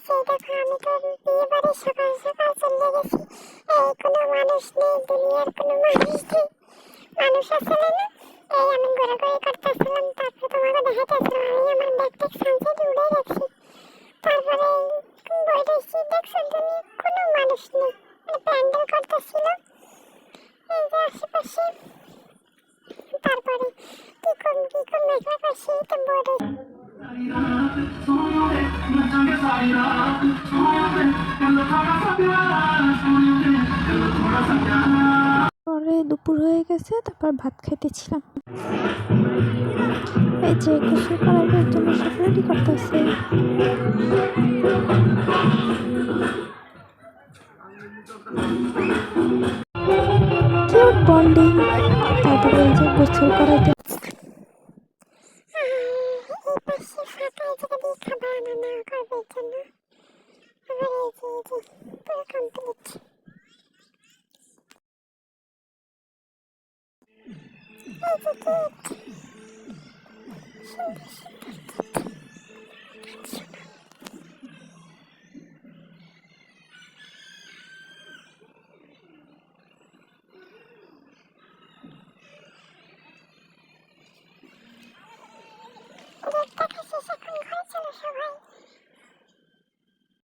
সেই দেখো আমি তো বিয়ে বাড়ি সকাল সকাল চলে গেছি। এই কোনো মানুষ নেই, দুনিয়ার কোনো মানুষ নেই। মানুষ আসলে না, এই আমি ঘোরাঘুরি করতেছিলাম, তারপর তোমাকে দেখাতেছিলাম আমি আমার ব্যাগ ট্যাগ সানসেটে উড়ে রাখছি। তারপরে বইরেছি, দেখছো তুমি কোনো মানুষ নেই, প্যান্ডেল করতেছিল এই যে আশেপাশে। তারপরে কি কম মেঘলা পাশে তো বইরে পরে দুপুর হয়ে গেছে, তারপর ভাত খাইতেছিলাম। এই যে গোসল করার জন্য সব রেডি করতেছে। Cute bonding. তারপরে এই যে গোসল করার জন্য এই পাশে ফাঁকা জায়গা দিয়ে খাবার রান্না করবে এর জন্য। আবার এই যে পুরো কমপ্লিট। এই যে কেক, সুন্দর সুন্দর কেক।